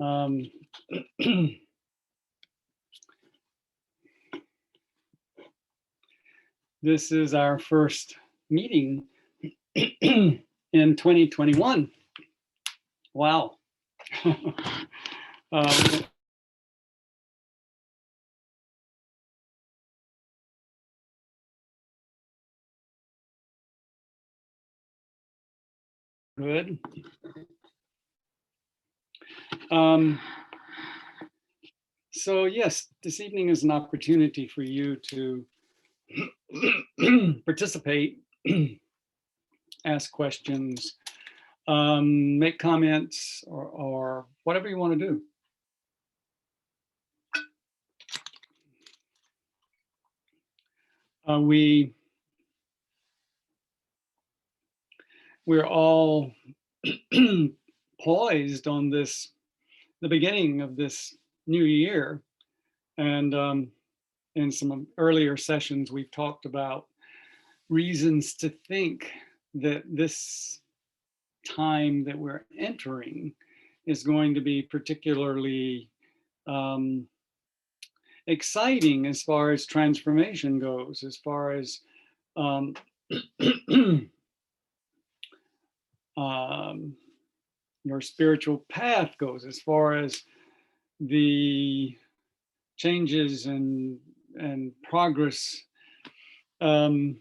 Um, this is our first meeting in 2021. Wow. um, good. So yes, this evening is an opportunity for you to participate, ask questions, make comments, or whatever you want to do. We're all poised on this, the beginning of this new year, and in some earlier sessions we've talked about reasons to think that this time that we're entering is going to be particularly exciting as far as transformation goes, as far as your spiritual path goes, as far as the changes and progress on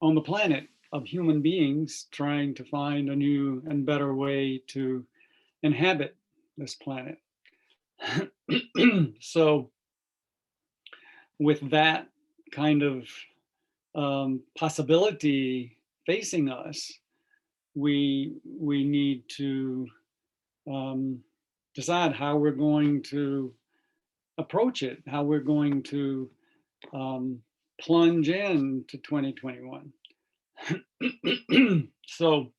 the planet of human beings trying to find a new and better way to inhabit this planet. So with that kind of possibility facing us, we need to decide how we're going to approach it, how we're going to plunge into 2021. So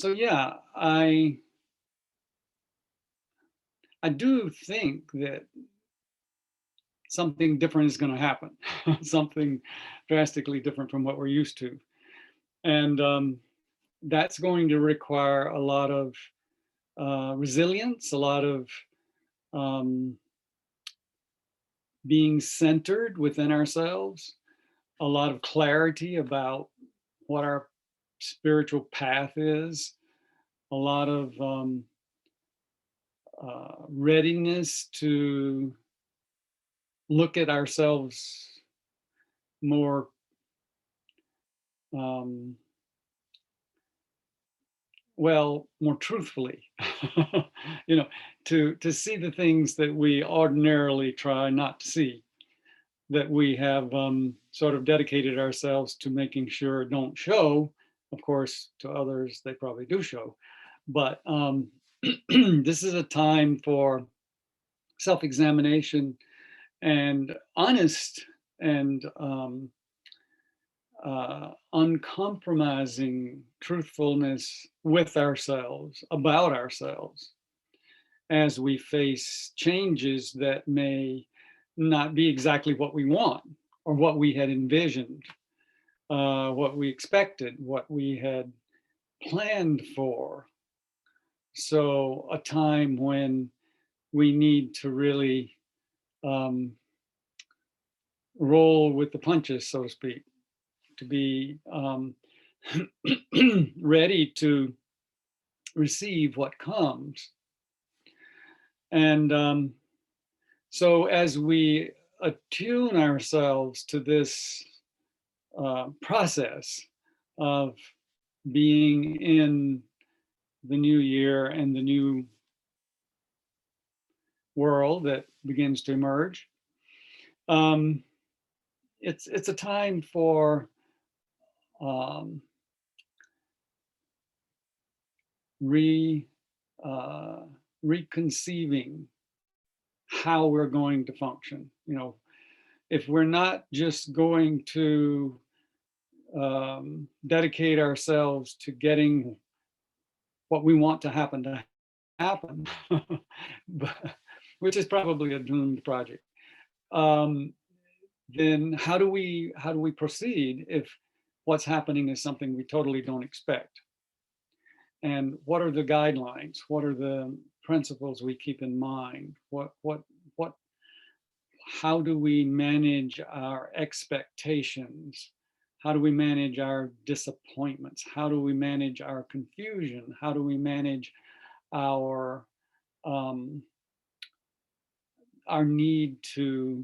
yeah, I do think that something different is going to happen, something drastically different from what we're used to. And that's going to require a lot of resilience, a lot of being centered within ourselves, a lot of clarity about what our spiritual path is, a lot of readiness to look at ourselves more more truthfully, to see the things that we ordinarily try not to see, that we have sort of dedicated ourselves to making sure don't show. Of course, to others, they probably do show. But this is a time for self-examination and honest and uncompromising truthfulness with ourselves, about ourselves, as we face changes that may not be exactly what we want or what we had envisioned, what we expected, what we had planned for. So a time when we need to really roll with the punches, so to speak, to be ready to receive what comes. And so as we attune ourselves to this process of being in the new year and the new world that begins to emerge, it's a time for reconceiving how we're going to function. If we're not just going to dedicate ourselves to getting what we want to happen, but, which is probably a doomed project, then how do we proceed if what's happening is something we totally don't expect? And what are the guidelines? What are the principles we keep in mind? What, how do we manage our expectations? How do we manage our disappointments? How do we manage our confusion? How do we manage our um, our need to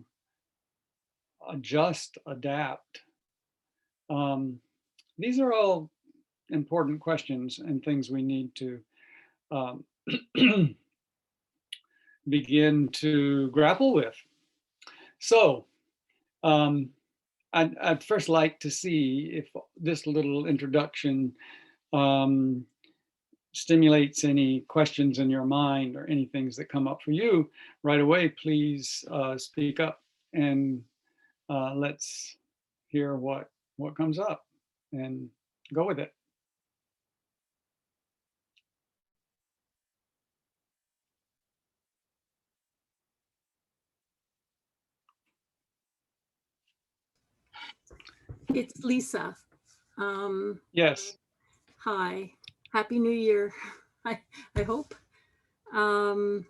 adjust, adapt? These are all important questions and things we need to um, begin to grapple with. So I'd first like to see if this little introduction um, stimulates any questions in your mind or any things that come up for you right away. Please speak up and let's hear what comes up and go with it. It's Lisa. Yes. Hi. Happy New Year. I hope. So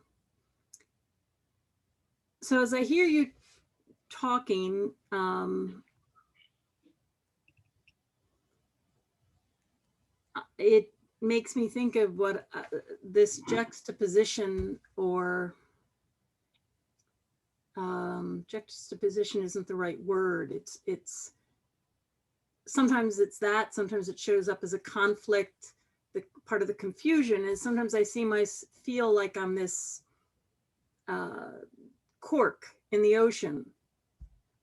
as I hear you talking, it makes me think of what this juxtaposition or juxtaposition isn't the right word. It's sometimes it's that, sometimes it shows up as a conflict. The part of the confusion is sometimes I feel like I'm this cork in the ocean,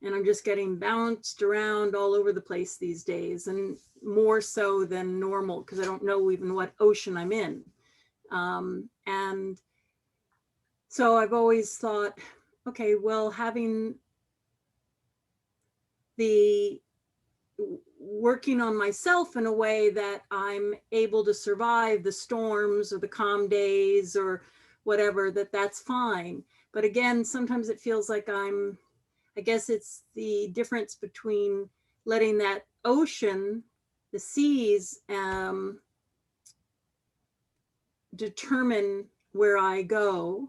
and I'm just getting bounced around all over the place these days, and more so than normal because I don't know even what ocean I'm in. And so I've always thought, okay, well, having the working on myself in a way that I'm able to survive the storms or the calm days or whatever, that's fine. But again, sometimes it feels like I guess it's the difference between letting that ocean, the seas, determine where I go,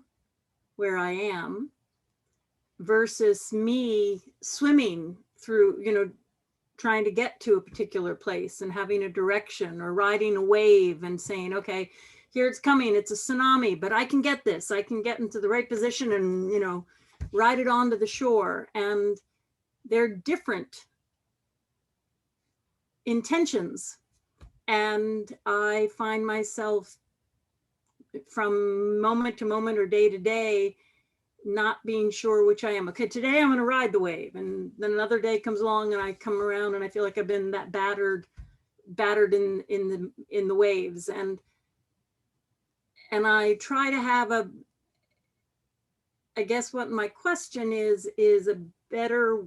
where I am, versus me swimming through, trying to get to a particular place and having a direction, or riding a wave and saying, okay, here it's coming, it's a tsunami, but I can get this, I can get into the right position and, ride it onto the shore. And they're different intentions. And I find myself from moment to moment or day to day not being sure which I am. Okay, today I'm going to ride the wave, and then another day comes along and I come around and I feel like I've been that battered in the waves, and I try to have I guess what my question is a better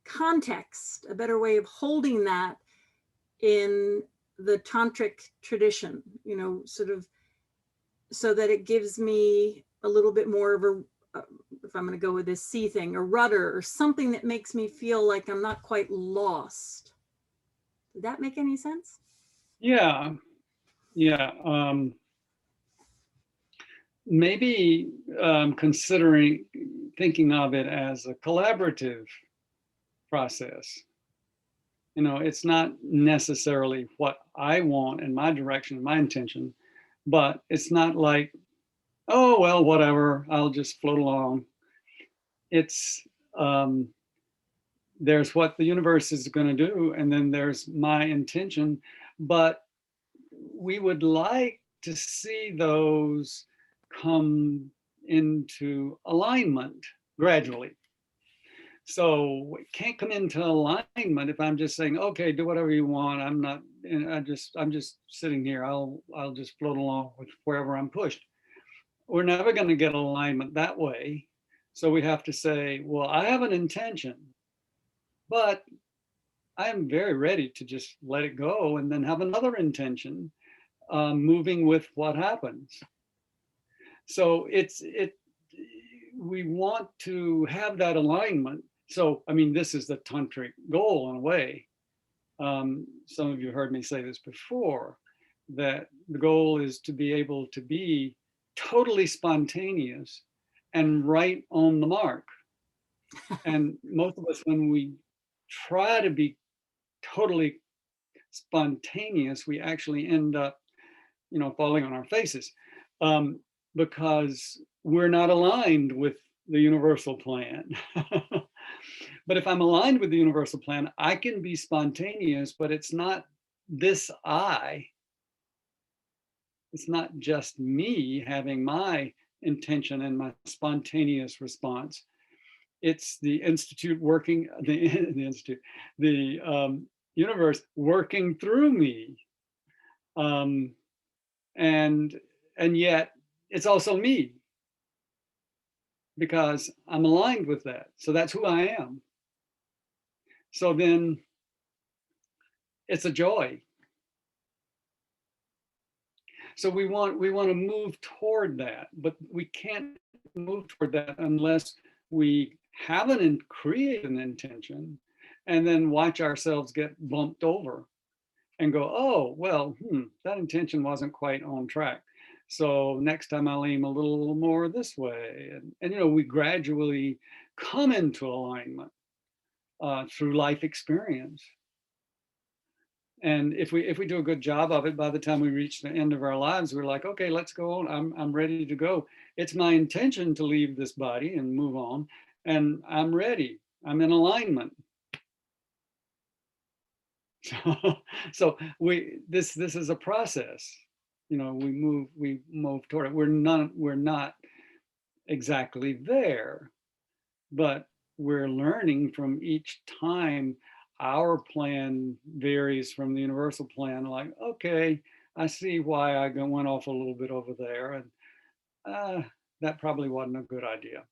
context, a better way of holding that in the tantric tradition, sort of, so that it gives me a little bit more of if I'm going to go with this C thing, a rudder or something that makes me feel like I'm not quite lost. Did that make any sense? Yeah. Maybe thinking of it as a collaborative process. It's not necessarily what I want in my direction, my intention, but it's not like, oh, well, whatever, I'll just float along. It's, there's what the universe is going to do, and then there's my intention, but we would like to see those come into alignment gradually. So it can't come into alignment if I'm just saying, okay, do whatever you want. I'm just sitting here. I'll just float along with wherever I'm pushed. We're never going to get alignment that way. So we have to say, well, I have an intention, but I'm very ready to just let it go and then have another intention, moving with what happens. So we want to have that alignment. So, I mean, this is the tantric goal in a way. Some of you heard me say this before. that the goal is to be able to be totally spontaneous and right on the mark. And most of us, when we try to be totally spontaneous, we actually end up, falling on our faces, um, because we're not aligned with the universal plan. But if I'm aligned with the universal plan, I can be spontaneous, but it's not this I. It's not just me having my intention and my spontaneous response. It's the institute working, the institute, the universe working through me, um, and yet it's also me because I'm aligned with that. So that's who I am. So then it's a joy. So we want to move toward that, but we can't move toward that unless we have create an intention and then watch ourselves get bumped over and go, oh, well, that intention wasn't quite on track. So next time I'll aim a little more this way. And we gradually come into alignment through life experience. And if we do a good job of it, by the time we reach the end of our lives, we're like, okay, let's go on. I'm ready to go. It's my intention to leave this body and move on, and I'm ready. I'm in alignment. So this is a process. We move toward it. We're not exactly there, but we're learning from each time. Our plan varies from the universal plan. Like, okay, I see why I went off a little bit over there, and that probably wasn't a good idea.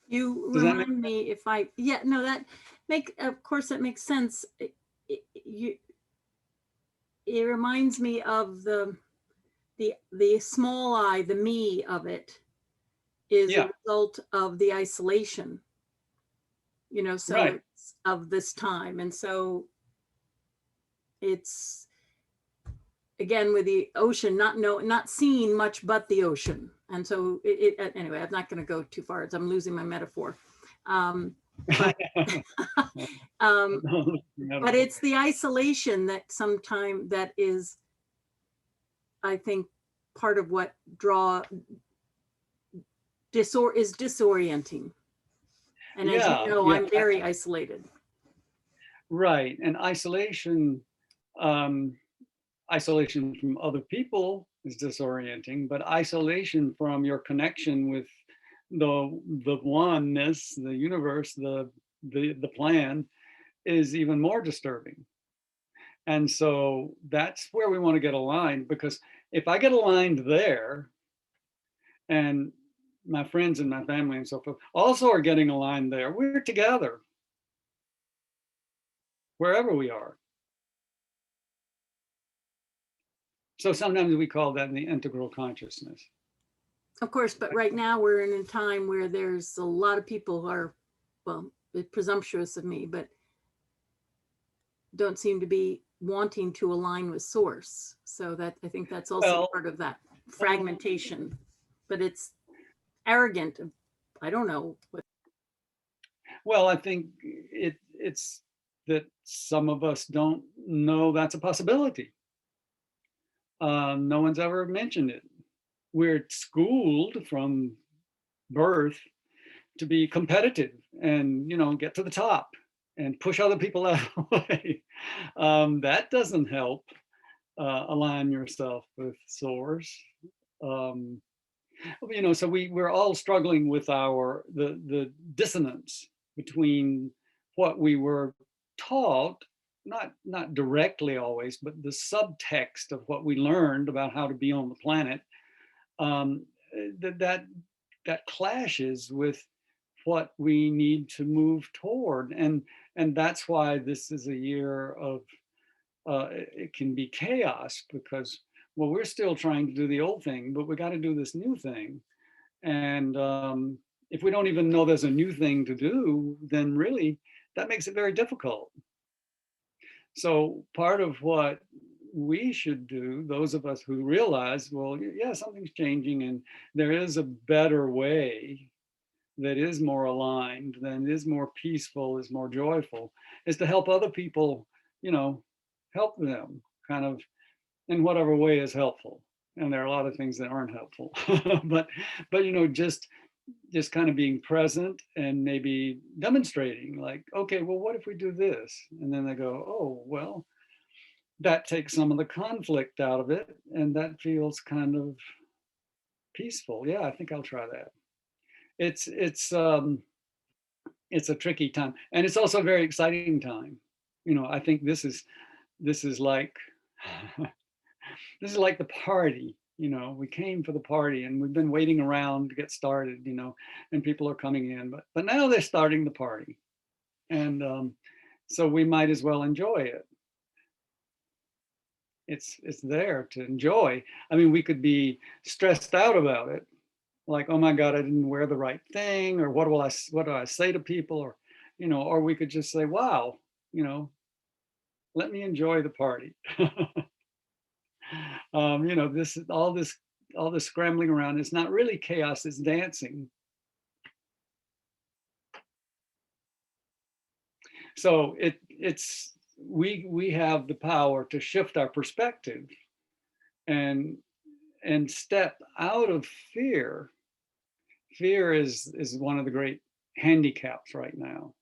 You Does that make remind me if I, yeah, no, of course that makes sense. It reminds me of the small I, the me of it is a Yeah, result of the isolation, so right. it's of this time. And so it's, again, with the ocean, not seeing much but the ocean. And so anyway, I'm not going to go too far. I'm losing my metaphor. But but it's the isolation that sometimes that is, I think, part of what is disorienting. And as you know, yeah, I'm very isolated. right. And um, isolation from other people is disorienting, but isolation from your connection with the oneness, the universe, the plan is even more disturbing. And so that's where we want to get aligned, because if I get aligned there, and my friends and my family and so forth also are getting aligned there, we're together wherever we are. So sometimes we call that the integral consciousness. Of course, but right now we're in a time where there's a lot of people who are, well, it's presumptuous of me, but don't seem to be wanting to align with source. So that, I think that's also part of that fragmentation, but it's arrogant. I don't know. Well, I think it's that some of us don't know that's a possibility. No one's ever mentioned it. We're schooled from birth to be competitive and get to the top and push other people out of the way. That doesn't help align yourself with source. So we're all struggling with the dissonance between what we were taught, not directly always, but the subtext of what we learned about how to be on the planet, um, that clashes with what we need to move toward, and that's why this is a year of it can be chaos, because we're still trying to do the old thing, but we got to do this new thing. And if we don't even know there's a new thing to do, then really that makes it very difficult. So part of what we should do, those of us who realize, well, yeah, something's changing and there is a better way that is more aligned, than is more peaceful, is more joyful, is to help other people, you know, help them kind of in whatever way is helpful. And there are a lot of things that aren't helpful, but you know, just kind of being present and maybe demonstrating, like, okay, well, what if we do this? And then they go, oh, well, that takes some of the conflict out of it, and that feels kind of peaceful. Yeah, I think I'll try that. It's a tricky time, and it's also a very exciting time. You know, I think this is like this is like the party. You know, we came for the party and we've been waiting around to get started, you know, and people are coming in, but now they're starting the party, and so we might as well enjoy it. It's there to enjoy. I mean, we could be stressed out about it, like, oh my God, I didn't wear the right thing, or what do I say to people, or you know, or we could just say, wow, you know, let me enjoy the party. You know, this scrambling around, it's not really chaos, it's dancing. So we have the power to shift our perspective and step out of fear. Fear is one of the great handicaps right now.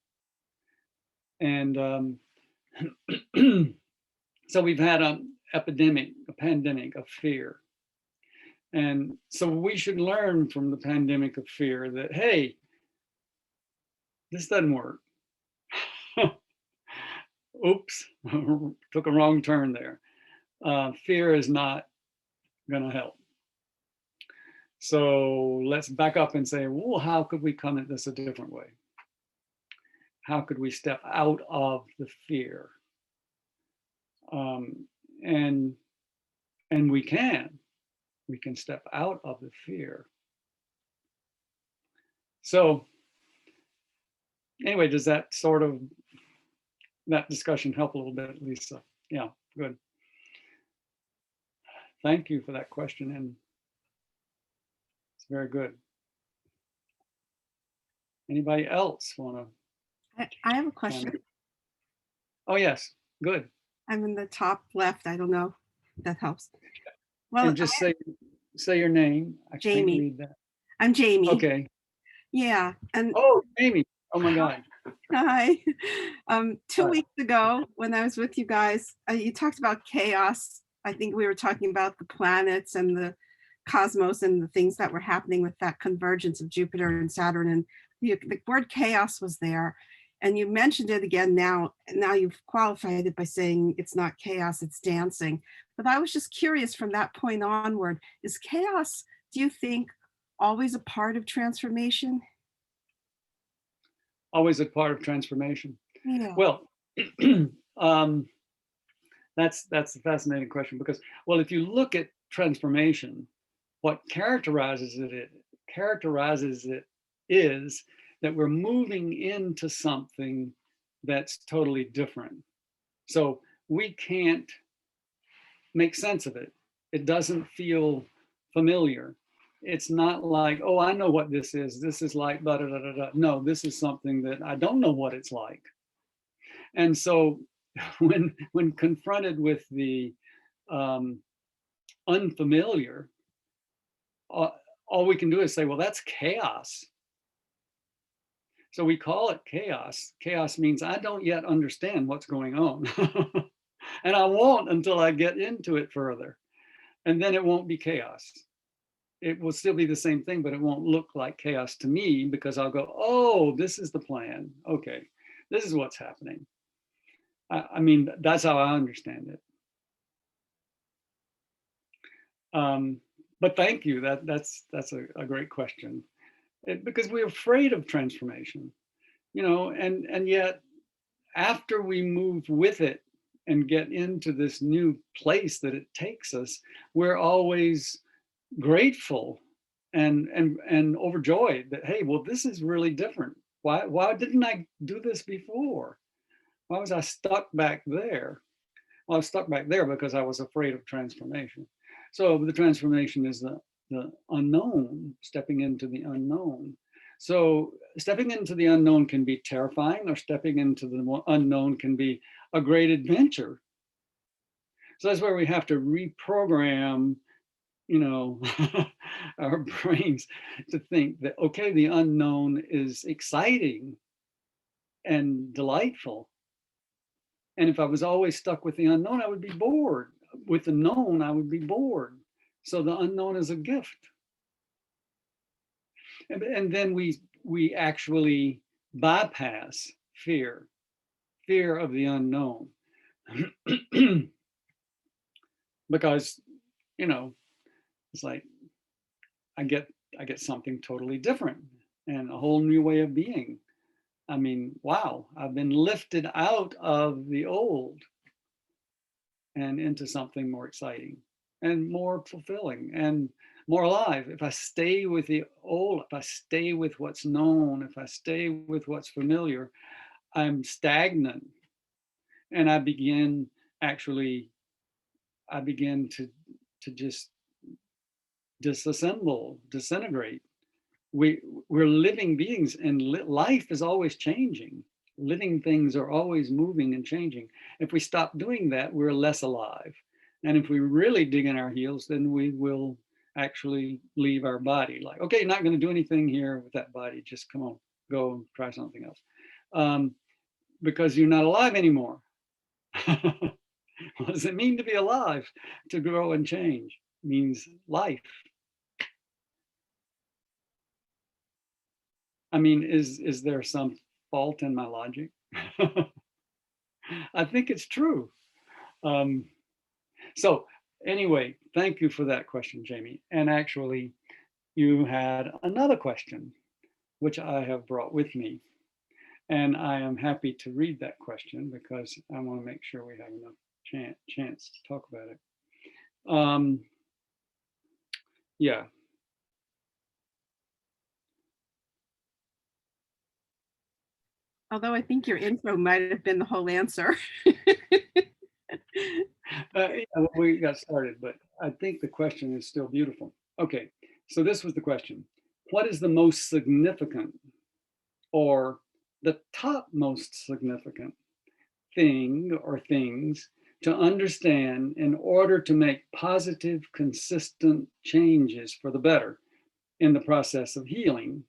And so we've had an epidemic, a pandemic of fear. And so we should learn from the pandemic of fear that, hey, this doesn't work. Oops, took a wrong turn there. Fear is not going to help. So let's back up and say, well, how could we come at this a different way? How could we step out of the fear? And we can step out of the fear. So anyway, does that that discussion help a little bit, Lisa? Yeah, good. Thank you for that question, and it's very good. Anybody else want to? I have a question. Oh yes, good. I'm in the top left. I don't know if that helps. Well, and just say your name. I Jamie. can't read that. I'm Jamie. Okay. Yeah. And oh, Jamie. Oh my God. Hi. 2 Hi. weeks ago, when I was with you guys, you talked about chaos. I think we were talking about the planets and the cosmos and the things that were happening with that convergence of Jupiter and Saturn. And the word chaos was there. And you mentioned it again now. Now you've qualified it by saying it's not chaos, it's dancing. But I was just curious, from that point onward, is chaos, do you think, always a part of transformation? Always a part of transformation. Yeah. Well, that's a fascinating question, because, well, if you look at transformation, what characterizes it is that we're moving into something that's totally different. So we can't make sense of it. It doesn't feel familiar. It's not like, oh, I know what this is. This is like, da da da da da. No, this is something that I don't know what it's like. And so when confronted with the unfamiliar, all we can do is say, well, that's chaos. So we call it chaos. Chaos means I don't yet understand what's going on. And I won't until I get into it further. And then it won't be chaos. It will still be the same thing, but it won't look like chaos to me, because I'll go, oh, this is the plan. Okay, this is what's happening. I mean, that's how I understand it. But thank you. That's a great question. Because we're afraid of transformation, you know, and yet after we move with it and get into this new place that it takes us, we're always grateful and overjoyed that, hey, well, this is really different. Why didn't I do this before? Why was I stuck back there? Well, I was stuck back there because I was afraid of transformation. So the transformation is the unknown, stepping into the unknown. So stepping into the unknown can be terrifying, or stepping into the unknown can be a great adventure. So that's where we have to reprogram, you know, our brains to think that, okay, the unknown is exciting and delightful. And if I was always stuck with the unknown, I would be bored. With the known, I would be bored. So the unknown is a gift. And then we actually bypass fear, fear of the unknown. Because, you know, it's like I get something totally different and a whole new way of being. I mean, wow, I've been lifted out of the old and into something more exciting and more fulfilling and more alive. If I stay with the old, if I stay with what's known, if I stay with what's familiar, I'm stagnant. And I begin to just disassemble, disintegrate. We're living beings, and life is always changing. Living things are always moving and changing. If we stop doing that, we're less alive. And if we really dig in our heels, then we will actually leave our body. Like, okay, you're not going to do anything here with that body. Just come on, go and try something else. Because you're not alive anymore. What does it mean to be alive? To grow and change means life. I mean, is there some fault in my logic? I think it's true. Um, so anyway, thank you for that question, Jamie. And actually, you had another question, which I have brought with me. And I am happy to read that question because I want to make sure we have enough chance to talk about it. Yeah. Although I think your intro might have been the whole answer. Yeah, well, we got started, but I think the question is still beautiful. Okay, so this was the question. What is the most significant or the top most significant thing or things to understand in order to make positive, consistent changes for the better in the process of healing,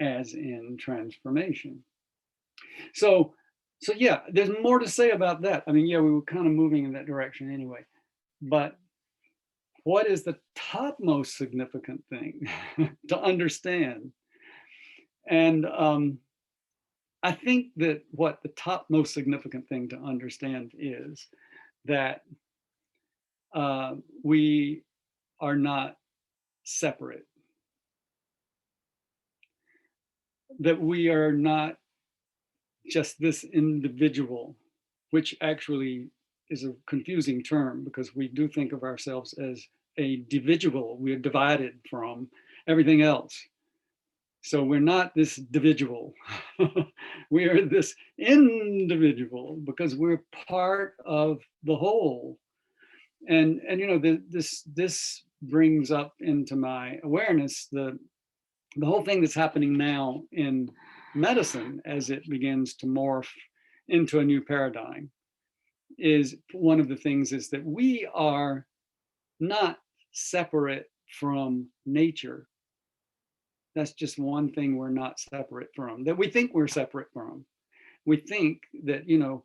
as in transformation? So yeah, there's more to say about that. I mean, yeah, we were kind of moving in that direction anyway. But what is the top most significant thing to understand? And I think that what the top most significant thing to understand is that we are not separate, that we are not just this individual, which actually is a confusing term because we do think of ourselves as a individual. We are divided from everything else. So we're not this individual. We are this individual because we're part of the whole. And you know, this brings up into my awareness the whole thing that's happening now in medicine as it begins to morph into a new paradigm. Is one of the things is that we are not separate from nature. That's just one thing we're not separate from, that we think we're separate from. We think that, you know,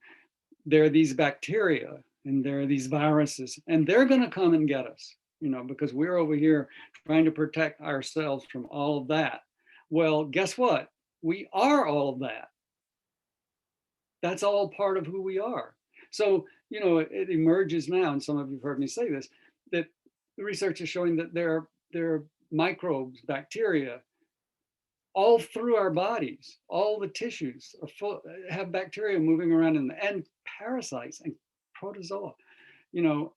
there are these bacteria and there are these viruses and they're going to come and get us, you know, because we're over here trying to protect ourselves from all of that. Well, guess what? We are all of that. That's all part of who we are. So, you know, it emerges now, and some of you have heard me say this, that the research is showing that there are microbes, bacteria, all through our bodies. All the tissues are full, have bacteria moving around in them, and parasites and protozoa, you know,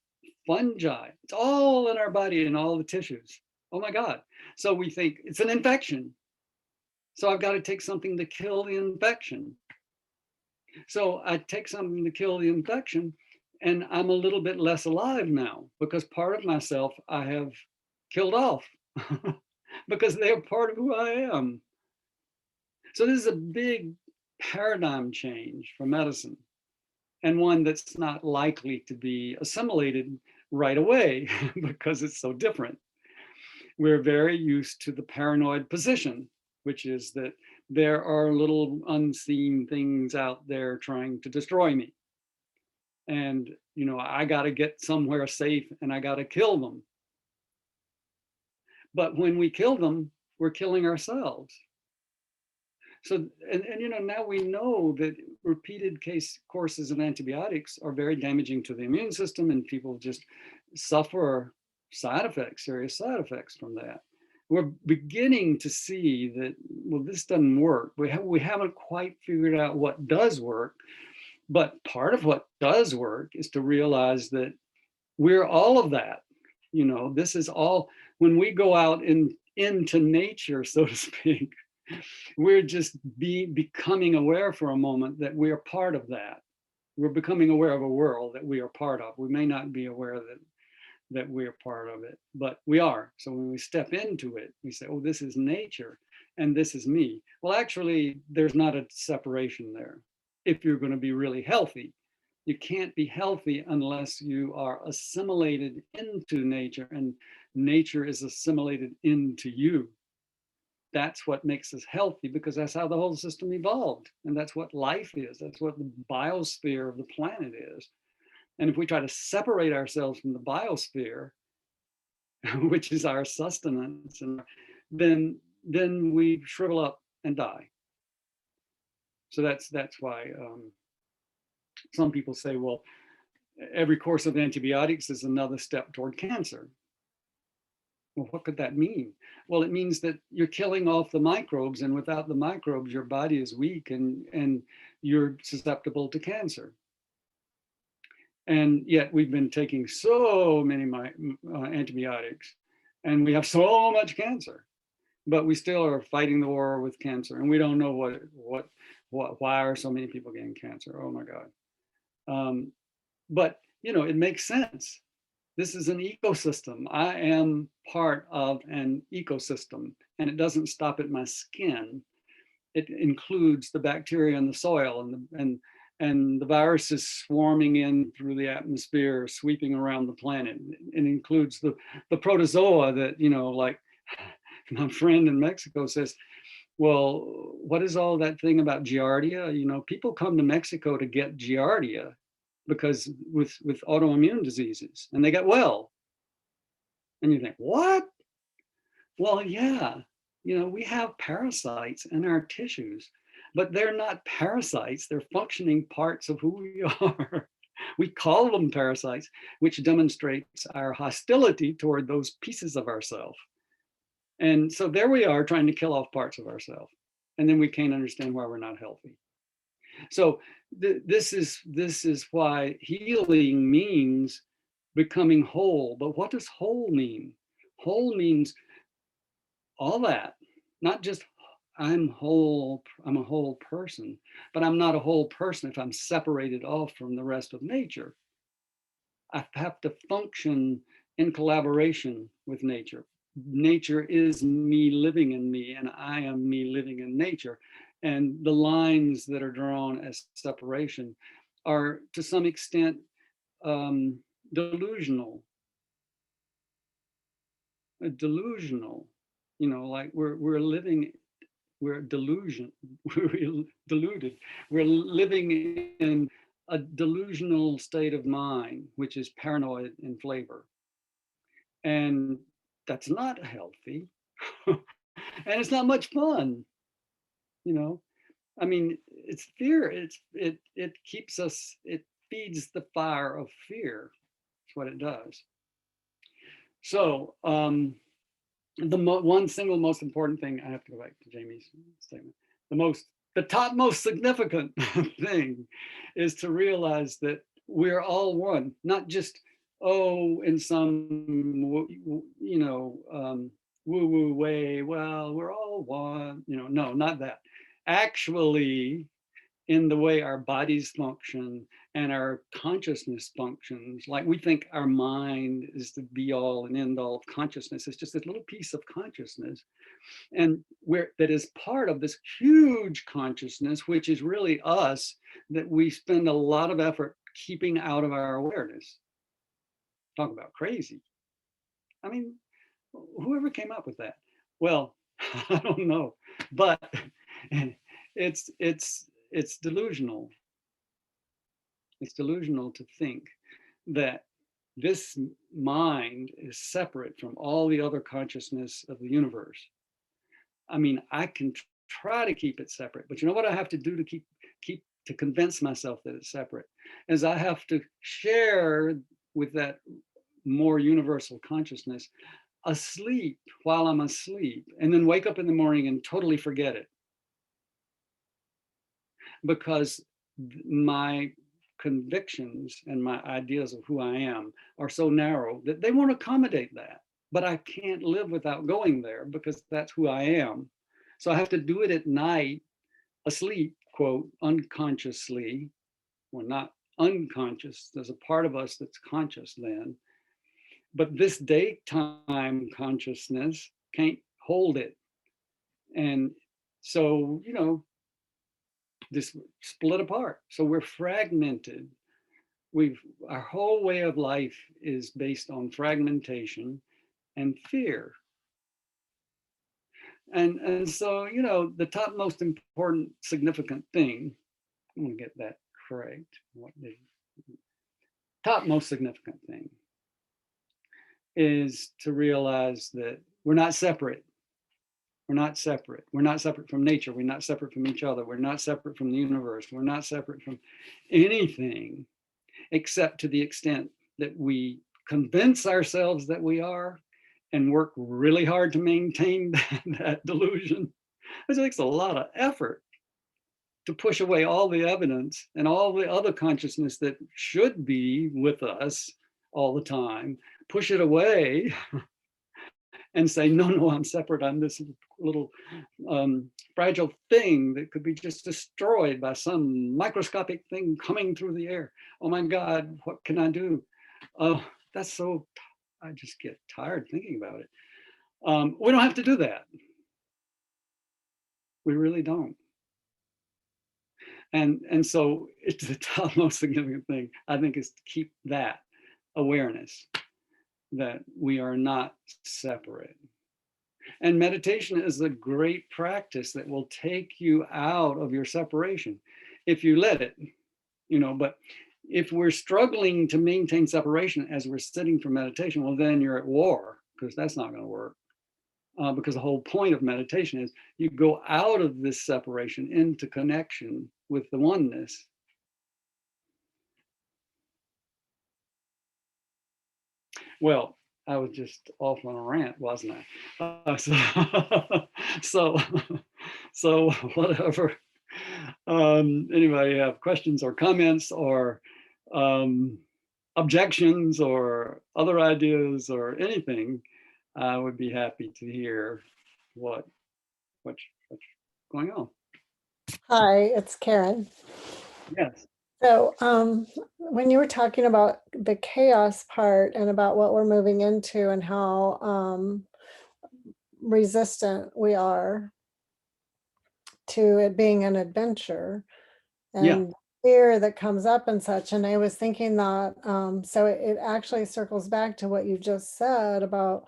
fungi. It's all in our body and all the tissues. Oh my God. So we think it's an infection. So I've got to take something to kill the infection. So I take something to kill the infection, And I'm a little bit less alive now because part of myself I have killed off because they are part of who I am. So this is a big paradigm change for medicine, and one that's not likely to be assimilated right away because it's so different. We're very used to the paranoid position, which is that there are little unseen things out there trying to destroy me. And, I got to get somewhere safe and I got to kill them. But when we kill them, we're killing ourselves. So, and now we know that repeated courses of antibiotics are very damaging to the immune system, and people just suffer serious side effects from that. We're beginning to see that, well, this doesn't work. We haven't quite figured out what does work, but part of what does work is to realize that we're all of that. This is all, when we go out into nature, so to speak, we're just becoming aware for a moment that we are part of that. We're becoming aware of a world that we are part of. We may not be aware that we are part of it, but we are. So when we step into it, we say, oh, this is nature and this is me. Well, actually, there's not a separation there. If you're going to be really healthy, you can't be healthy unless you are assimilated into nature, and nature is assimilated into you. That's what makes us healthy, because that's how the whole system evolved. And that's what life is. That's what the biosphere of the planet is. And if we try to separate ourselves from the biosphere, which is our sustenance, and then we shrivel up and die. So that's why some people say, well, every course of antibiotics is another step toward cancer. Well, what could that mean? Well, it means that you're killing off the microbes, and without the microbes, your body is weak and you're susceptible to cancer. And yet we've been taking so many antibiotics, and we have so much cancer, but we still are fighting the war with cancer, and we don't know why are so many people getting cancer. Oh my God. But it makes sense. This is an ecosystem. I am part of an ecosystem, and it doesn't stop at my skin. It includes the bacteria in the soil, and the viruses swarming in through the atmosphere, sweeping around the planet. It includes the protozoa that, like my friend in Mexico says, well, what is all that thing about Giardia? People come to Mexico to get Giardia because with autoimmune diseases, and they get well. And you think, what? Well, yeah, we have parasites in our tissues, but they're not parasites. They're functioning parts of who we are. We call them parasites, which demonstrates our hostility toward those pieces of ourselves. And so there we are trying to kill off parts of ourselves. And then we can't understand why we're not healthy. So this is why healing means becoming whole. But what does whole mean? Whole means all that, not just I'm whole, I'm a whole person, but I'm not a whole person if I'm separated off from the rest of nature. I have to function in collaboration with nature. Nature is me living in me, and I am me living in nature. And the lines that are drawn as separation are to some extent delusional. Delusional, like we're living, we're we're deluded. We're living in a delusional state of mind, which is paranoid in flavor. And that's not healthy. And it's not much fun, I mean, it's fear. It keeps us, it feeds the fire of fear. That's what it does. So one single most important thing, I have to go back to Jamie's statement. The top most significant thing is to realize that we're all one, not just, in some, woo-woo way, well, we're all one, no, not that. Actually, in the way our bodies function and our consciousness functions. Like we think our mind is the be all and end all of consciousness. It's just this little piece of consciousness. And where that is part of this huge consciousness, which is really us, that we spend a lot of effort keeping out of our awareness. Talk about crazy. I mean, whoever came up with that? Well, I don't know, but it's delusional. It's delusional to think that this mind is separate from all the other consciousness of the universe. I mean, I can try to keep it separate, but you know what I have to do to keep to convince myself that it's separate is I have to share with that more universal consciousness asleep while I'm asleep, and then wake up in the morning and totally forget it. Because my convictions and my ideas of who I am are so narrow that they won't accommodate that. But I can't live without going there because that's who I am. So I have to do it at night, asleep, quote, unconsciously. We're not unconscious. There's a part of us that's conscious then. But this daytime consciousness can't hold it. And so, you know, this split apart. So we're fragmented. Our whole way of life is based on fragmentation and fear. And so, you know, the top most important significant thing, I'm gonna get that correct. What the top most significant thing is to realize that we're not separate. We're not separate. We're not separate from nature. We're not separate from each other. We're not separate from the universe. We're not separate from anything except to the extent that we convince ourselves that we are and work really hard to maintain that delusion. It takes a lot of effort to push away all the evidence and all the other consciousness that should be with us all the time, push it away and say, no, no, I'm separate. I'm this little fragile thing that could be just destroyed by some microscopic thing coming through the air. Oh my God, what can I do? Oh, that's so, I just get tired thinking about it. We don't have to do that. We really don't. And so it's the top most significant thing, I think, is to keep that awareness that we are not separate. And meditation is a great practice that will take you out of your separation if you let it, you know. But if we're struggling to maintain separation as we're sitting for meditation, well, then you're at war, because that's not going to work. Because the whole point of meditation is you go out of this separation into connection with the oneness. Well, I was just off on a rant, wasn't I? So whatever. Anybody have questions or comments or objections or other ideas or anything? I would be happy to hear what's going on. Hi, it's Karen. Yes. So when you were talking about the chaos part and about what we're moving into and how resistant we are to it being an adventure and fear that comes up and such, and I was thinking that so it actually circles back to what you just said about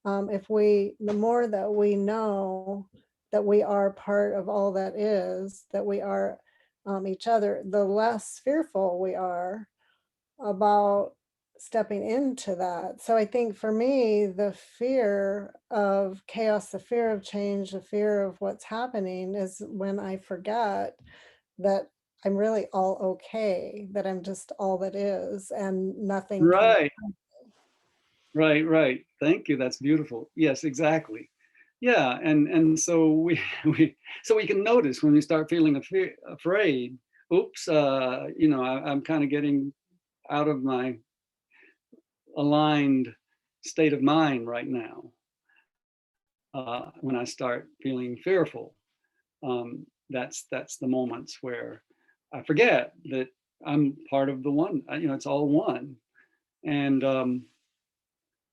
if the more that we know that we are part of all that is, that we are each other, the less fearful we are about stepping into that. So I think for me, the fear of chaos, the fear of change, the fear of what's happening is when I forget that I'm really all okay, that I'm just all that is and nothing can. Right. Right. Thank you. That's beautiful. Yes, exactly. Yeah, and so we can notice when we start feeling afraid. Oops, you know, I'm kind of getting out of my aligned state of mind right now. When I start feeling fearful, that's the moments where I forget that I'm part of the one, it's all one. And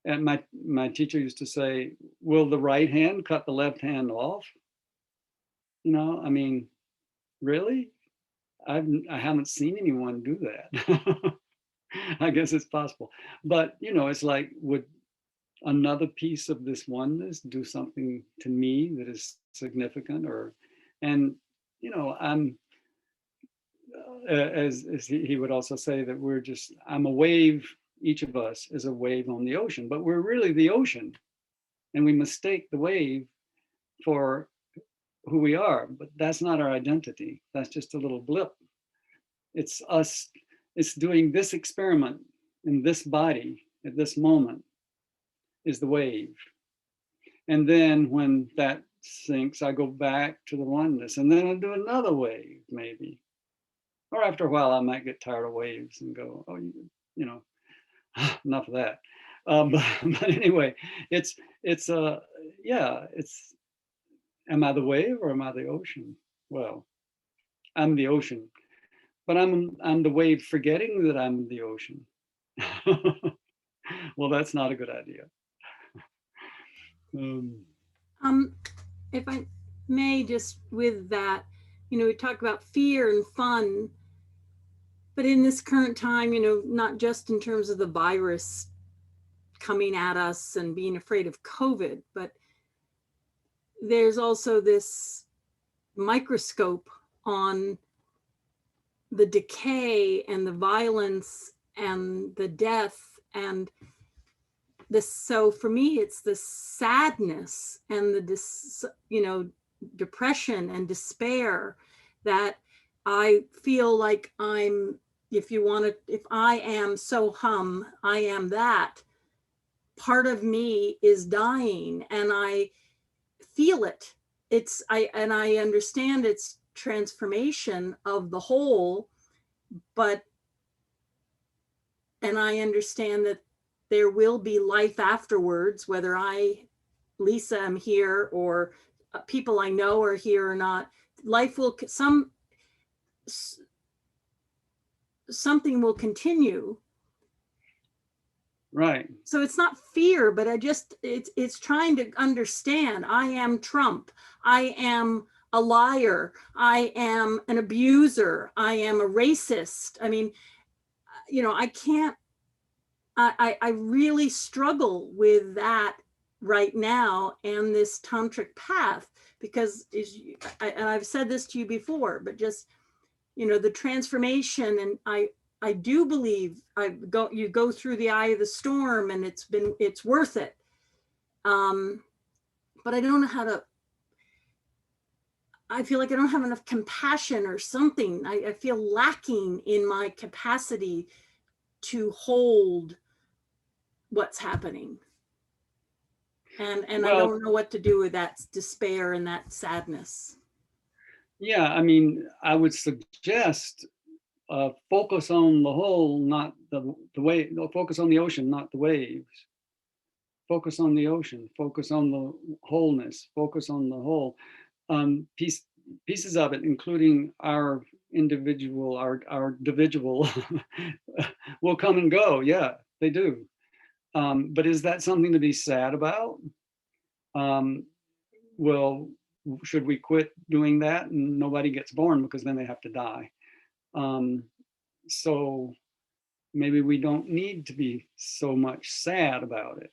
my teacher used to say, will the right hand cut the left hand off? I mean, really? I haven't seen anyone do that. I guess it's possible. But, it's like, would another piece of this oneness do something to me that is significant? And, I'm, as he would also say, that I'm a wave, each of us is a wave on the ocean, but we're really the ocean. And we mistake the wave for who we are, but that's not our identity. That's just a little blip. It's us, it's doing this experiment in this body at this moment is the wave. And then when that sinks, I go back to the oneness, and then I'll do another wave, maybe. Or after a while, I might get tired of waves and go, oh, enough of that. But anyway, am I the wave or am I the ocean? Well, I'm the ocean, but I'm the wave forgetting that I'm the ocean. Well, that's not a good idea. If I may, just with that, we talk about fear and fun, but in this current time, not just in terms of the virus coming at us and being afraid of COVID, but there's also this microscope on the decay and the violence and the death and this. So for me, it's the sadness and the depression and despair that I feel like if I am I am that part of me is dying, and I feel it. I understand its transformation of the whole, and I understand that there will be life afterwards, whether Lisa, am here, or people I know are here or not. Life will, something will continue. Right. So it's not fear, but it's trying to understand. I am Trump. I am a liar. I am an abuser. I am a racist. I mean, I can't, I really struggle with that right now and this tantric path, because and I've said this to you before, but just, the transformation, and I do believe you go through the eye of the storm, and it's worth it. But I don't know how to, I feel like I don't have enough compassion or something. I feel lacking in my capacity to hold what's happening. And I don't know what to do with that despair and that sadness. Yeah, I mean, I would suggest focus on the whole, not the wave. No, focus on the ocean, not the waves. Focus on the ocean. Focus on the wholeness. Focus on the whole. Pieces of it, including our individual, our individual, will come and go. Yeah, they do. But is that something to be sad about? Well, should we quit doing that and nobody gets born, because then they have to die? So maybe we don't need to be so much sad about it.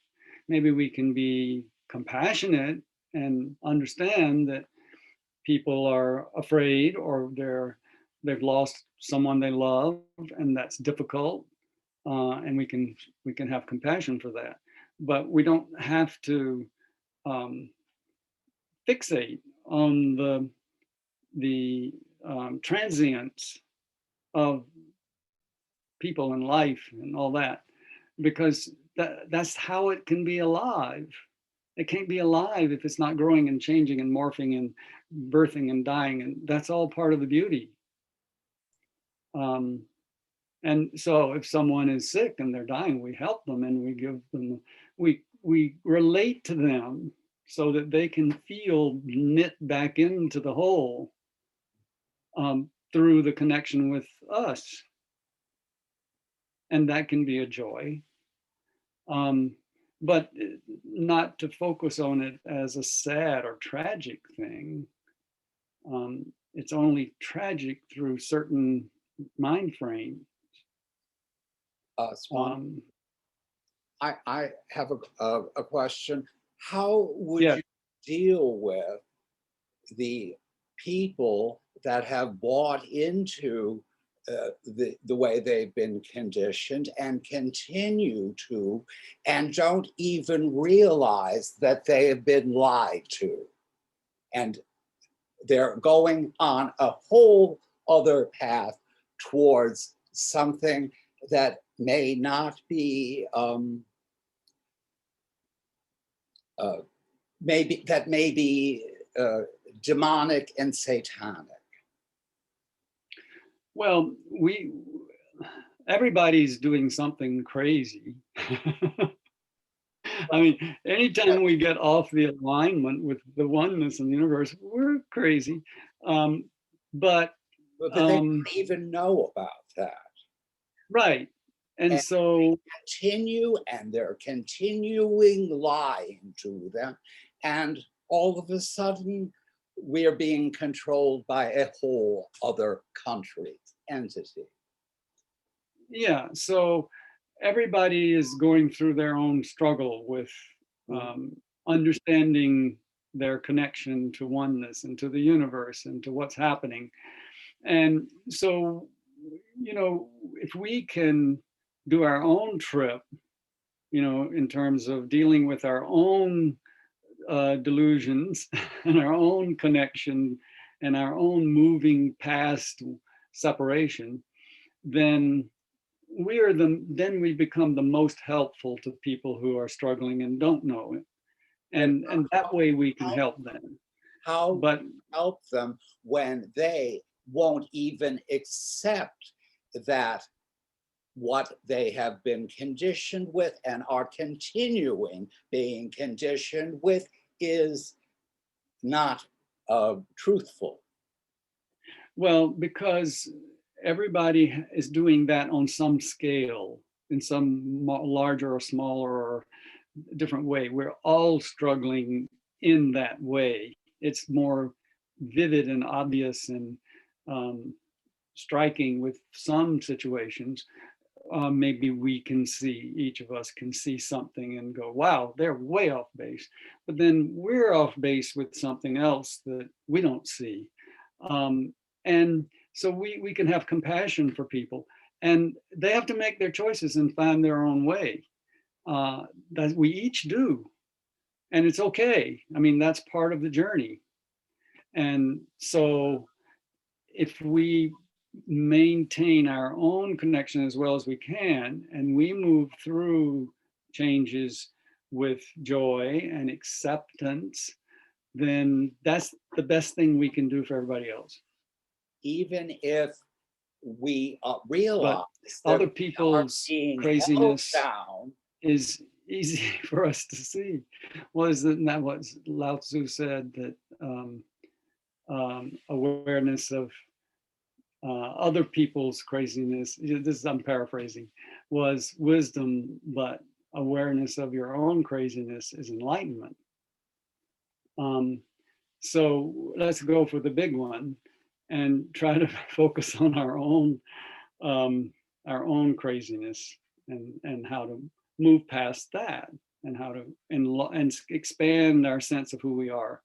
Maybe we can be compassionate and understand that people are afraid, or they've lost someone they love, and that's difficult, and we can have compassion for that. But we don't have to fixate on the transience of people and life and all that, because that's how it can be alive. It can't be alive if it's not growing and changing and morphing and birthing and dying, and that's all part of the beauty. And so if someone is sick and they're dying, we help them, and we give them, we relate to them so that they can feel knit back into the whole through the connection with us. and that can be a joy. But not to focus on it as a sad or tragic thing. It's only tragic through certain mind frame. Swami, I have a question. How would Yeah. you deal with the people that have bought into the way they've been conditioned and continue to, and don't even realize that they have been lied to, and they're going on a whole other path towards something that may not be maybe demonic and satanic? Well, everybody's doing something crazy. I mean, anytime we get off the alignment with the oneness in the universe, we're crazy. But But they don't even know about that. right. And so continue, and they're continuing lying to them. And all of a sudden, we're being controlled by a whole other country, entity. yeah, so everybody is going through their own struggle with understanding their connection to oneness and to the universe and to what's happening. And so, you know, if we can do our own trip, you know, in terms of dealing with our own delusions and our own connection and our own moving past separation, then then we become the most helpful to people who are struggling and don't know it. And that way we can help them. How But help them when they won't even accept that what they have been conditioned with and are continuing being conditioned with is not truthful? well, because everybody is doing that on some scale, in some larger or smaller or different way. We're all struggling in that way. It's more vivid and obvious and striking with some situations. Maybe we can see, each of us can see something and go, wow, they're way off base. But then we're off base with something else that we don't see. And so we can have compassion for people, and they have to make their choices and find their own way. That we each do. And it's okay. I mean, that's part of the journey. And so if we maintain our own connection as well as we can, and we move through changes with joy and acceptance, then that's the best thing we can do for everybody else. Even if we realize But other that people's craziness is easy for us to see. Well, isn't that what Lao Tzu said, that awareness of other people's craziness, this I'm paraphrasing, was wisdom, but awareness of your own craziness is enlightenment. So let's go for the big one and try to focus on our own craziness and how to move past that, and how to and expand our sense of who we are.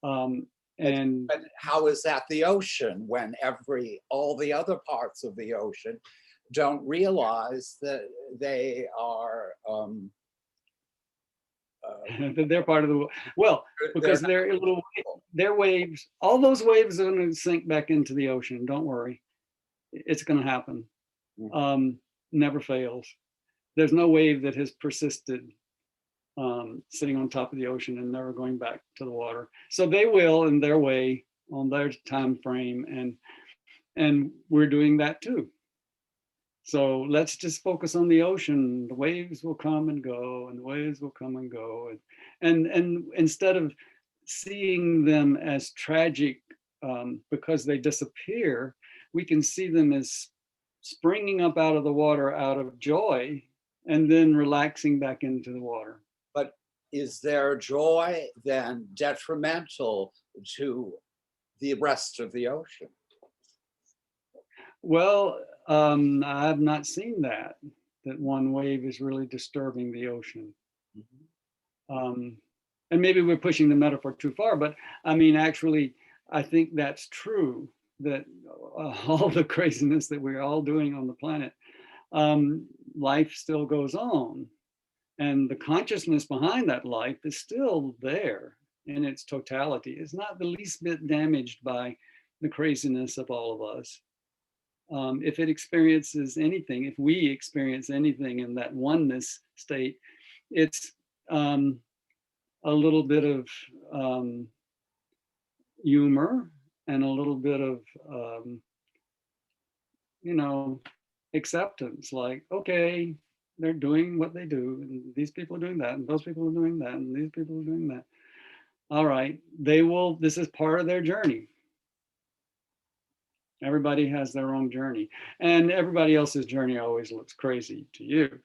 But how is that the ocean when all the other parts of the ocean don't realize that they are they're part of the, well, because they're little, they're waves. All those waves are going to sink back into the ocean. Don't worry, it's going to happen. Never fails. There's no wave that has persisted sitting on top of the ocean and never going back to the water. So they will, in their way, on their time frame, and we're doing that too. So let's just focus on the ocean. The waves will come and go, and the waves will come and go, and instead of seeing them as tragic because they disappear, we can see them as springing up out of the water out of joy and then relaxing back into the water. But is their joy then detrimental to the rest of the ocean? Well, I've not seen that one wave is really disturbing the ocean. And maybe we're pushing the metaphor too far, but I mean, actually, I think that's true, that all the craziness that we're all doing on the planet, life still goes on. And the consciousness behind that life is still there in its totality. It's not the least bit damaged by the craziness of all of us. If it experiences anything, if we experience anything in that oneness state, it's a little bit of humor and a little bit of, you know, acceptance. Like, okay, they're doing what they do, and these people are doing that, and those people are doing that, and these people are doing that. All right, they will, this is part of their journey. Everybody has their own journey, and everybody else's journey always looks crazy to you,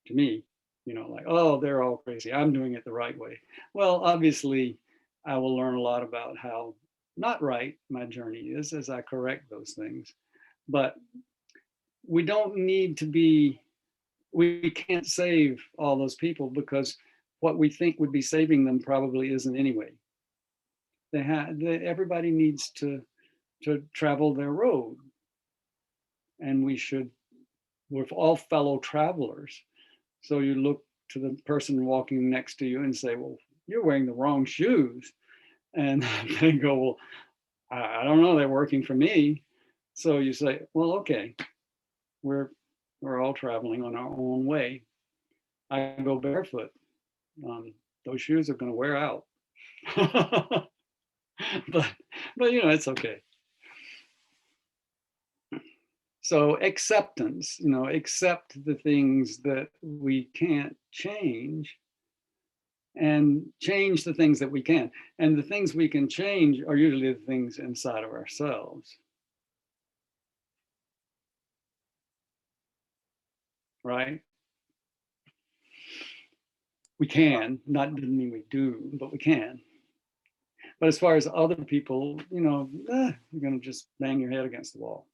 to me, you know, like, oh, they're all crazy, I'm doing it the right way. Well, obviously, I will learn a lot about how not right my journey is as I correct those things. But we don't need to be, we can't save all those people, because what we think would be saving them probably isn't anyway. Everybody needs to travel their road, and we're all fellow travelers. So you look to the person walking next to you and say, well, you're wearing the wrong shoes, and they go, well, I don't know, they're working for me. So you say, well, okay, we're all traveling on our own way. I go barefoot. Those shoes are going to wear out. but you know, it's okay. So acceptance, you know, accept the things that we can't change, and change the things that we can. And the things we can change are usually the things inside of ourselves. Right? We can, not doesn't mean we do, but we can. But as far as other people, you know, you're going to just bang your head against the wall.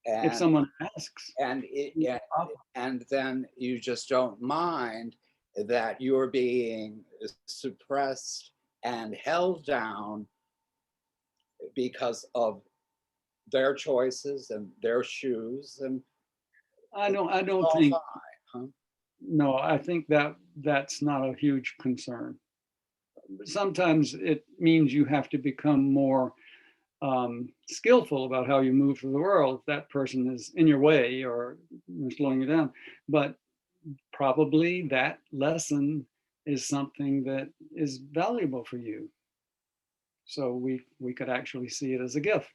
And, if someone asks. And then you just don't mind that you're being suppressed and held down because of their choices and their shoes. And I don't think, no, I think that's not a huge concern. Sometimes it means you have to become more skillful about how you move through the world if that person is in your way or slowing you down. But probably that lesson is something that is valuable for you. So we could actually see it as a gift.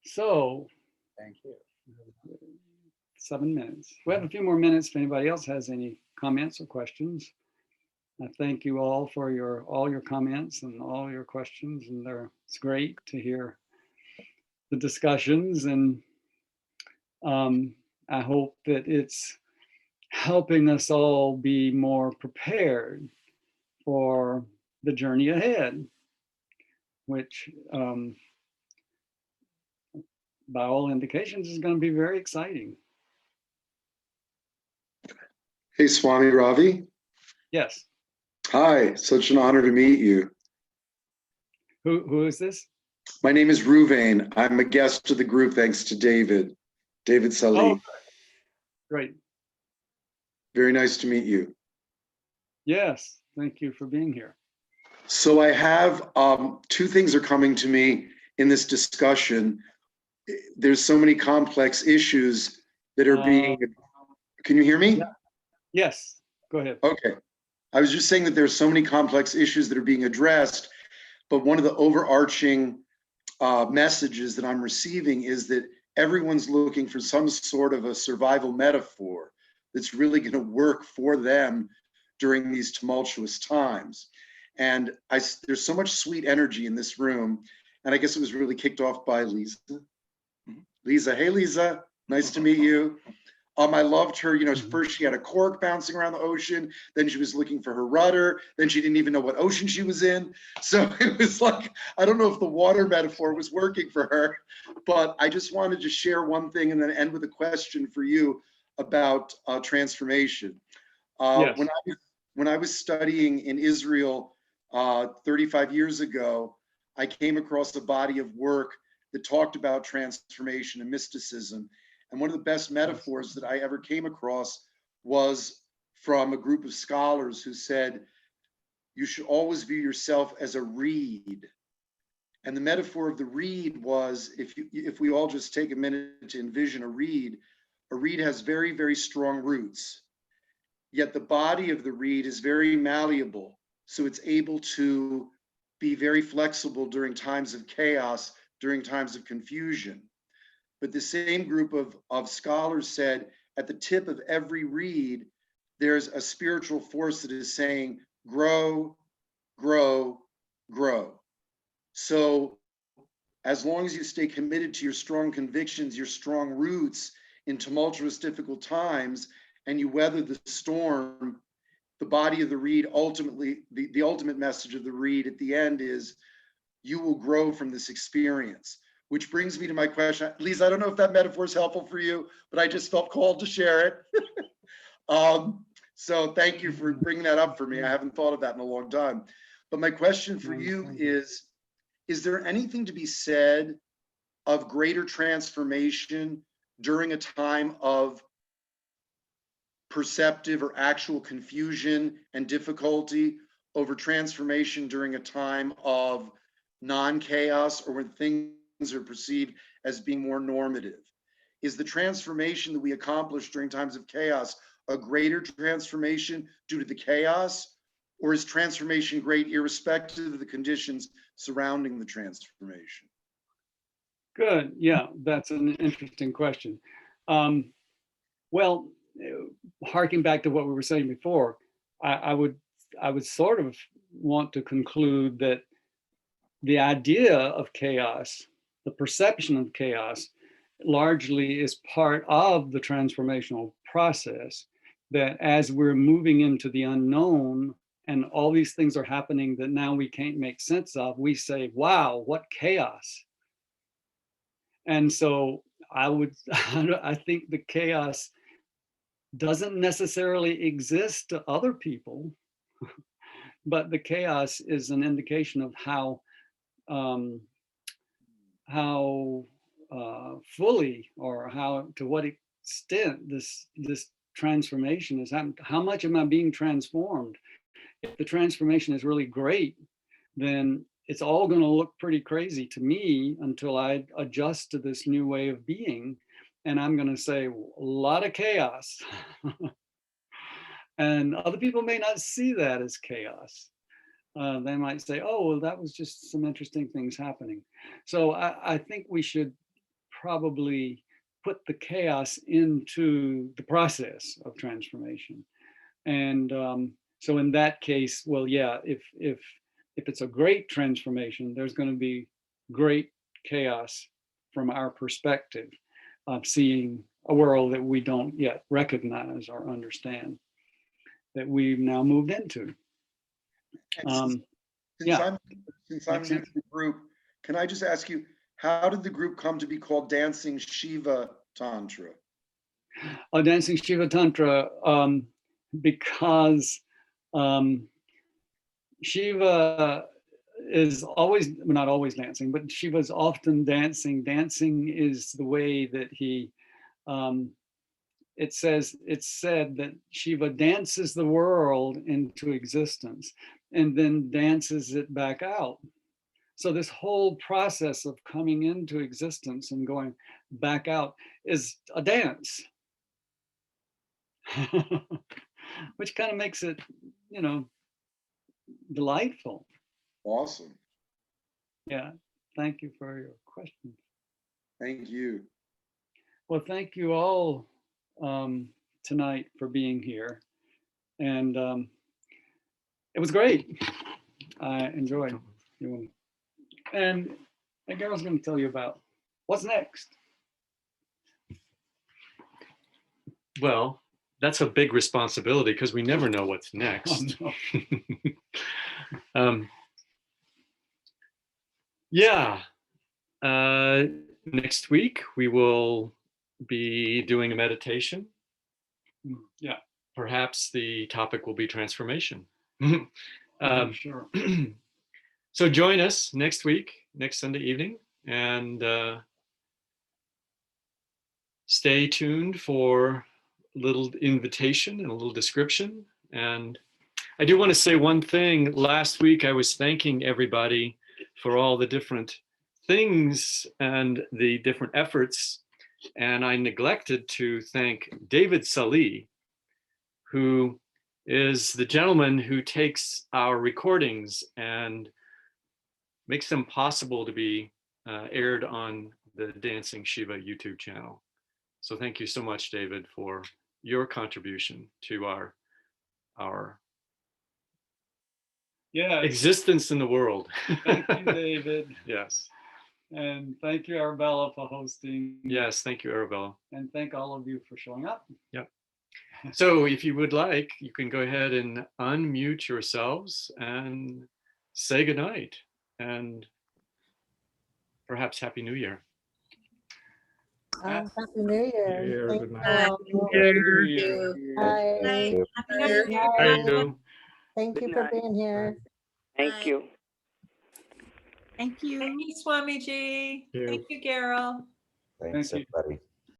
So thank you. 7 minutes. We have a few more minutes if anybody else has any comments or questions. I thank you all for all your comments and all your questions, and it's great to hear the discussions, and I hope that it's helping us all be more prepared for the journey ahead, which by all indications is going to be very exciting. Hey, Swami Ravi. Yes. Hi, such an honor to meet you. Who is this? My name is Ruvain. I'm a guest of the group thanks to David Salih. Oh, great. Very nice to meet you. Yes, thank you for being here. So I have two things are coming to me in this discussion. There's so many complex issues that are being, can you hear me? Yeah. Yes, go ahead. Okay. I was just saying that there's so many complex issues that are being addressed, but one of the overarching messages that I'm receiving is that everyone's looking for some sort of a survival metaphor that's really going to work for them during these tumultuous times. And there's so much sweet energy in this room. And I guess it was really kicked off by Lisa. Lisa, hey Lisa, nice to meet you. I loved her, you know, first she had a cork bouncing around the ocean, then she was looking for her rudder, then she didn't even know what ocean she was in. So it was like, I don't know if the water metaphor was working for her, but I just wanted to share one thing and then end with a question for you about transformation. Yes. When I was studying in Israel 35 years ago, I came across a body of work that talked about transformation and mysticism. And one of the best metaphors that I ever came across was from a group of scholars who said, you should always view yourself as a reed. And the metaphor of the reed was, if we all just take a minute to envision a reed has very, very strong roots. Yet the body of the reed is very malleable. So it's able to be very flexible during times of chaos, during times of confusion. But the same group of scholars said at the tip of every reed, there's a spiritual force that is saying, grow, grow, grow. So as long as you stay committed to your strong convictions, your strong roots in tumultuous, difficult times, and you weather the storm, the body of the reed ultimately, the ultimate message of the reed at the end is, you will grow from this experience. Which brings me to my question. Lisa, I don't know if that metaphor is helpful for you, but I just felt called to share it. So thank you for bringing that up for me. I haven't thought of that in a long time. But my question for you is there anything to be said of greater transformation during a time of perceptive or actual confusion and difficulty over transformation during a time of non-chaos or when things are perceived as being more normative? Is the transformation that we accomplish during times of chaos a greater transformation due to the chaos, or is transformation great irrespective of the conditions surrounding the transformation? Good. Yeah, that's an interesting question. Well, harking back to what we were saying before, I would sort of want to conclude that the idea of chaos, the perception of chaos, largely is part of the transformational process, that as we're moving into the unknown and all these things are happening that now we can't make sense of, we say, wow, what chaos. And so I think the chaos doesn't necessarily exist to other people, but the chaos is an indication of how fully, or how, to what extent this transformation is happening. How much am I being transformed? If the transformation is really great, then it's all going to look pretty crazy to me until I adjust to this new way of being. And I'm going to say, a lot of chaos. And other people may not see that as chaos. They might say, oh, well, that was just some interesting things happening. So I think we should probably put the chaos into the process of transformation. And so in that case, well, yeah, if it's a great transformation, there's going to be great chaos from our perspective of seeing a world that we don't yet recognize or understand, that we've now moved into. Since I'm new to the group, can I just ask you, how did the group come to be called Dancing Shiva Tantra? Dancing Shiva Tantra, because Shiva is always, well, not always dancing, but Shiva's often dancing. Dancing is the way that he, it's said that Shiva dances the world into existence and then dances it back out. So this whole process of coming into existence and going back out is a dance, which kind of makes it, delightful. Awesome. Yeah, thank you for your question. Thank you. Well, thank you all tonight for being here. And It was great. I enjoyed doing it. And Garrel's going to tell you about what's next. Well, that's a big responsibility because we never know what's Oh, next. no. Yeah. Next week we will be doing a meditation. Yeah, Perhaps the topic will be transformation. I'm sure. So join us next week, next Sunday evening, and stay tuned for a little invitation and a little description. And I do want to say one thing. Last week I was thanking everybody for all the different things and the different efforts, and I neglected to thank David Salih, who is the gentleman who takes our recordings and makes them possible to be aired on the Dancing Shiva YouTube channel. So thank you so much, David, for your contribution to our Yeah, existence in the world. thank you, David. Yes. And thank you, Arabella, for hosting. Yes, thank you, Arabella. And thank all of you for showing up. Yep. So if you would like, you can go ahead and unmute yourselves and say goodnight and perhaps Happy New Year. Happy New Year. Year, Thank good you night. all. New Year. Bye. Happy New Year. Thank Bye. you. Thank you for being here. Thank you. Thank you. Thank you, Swamiji. Thank you. Thank you, Garrel. Thanks, Thank you. everybody.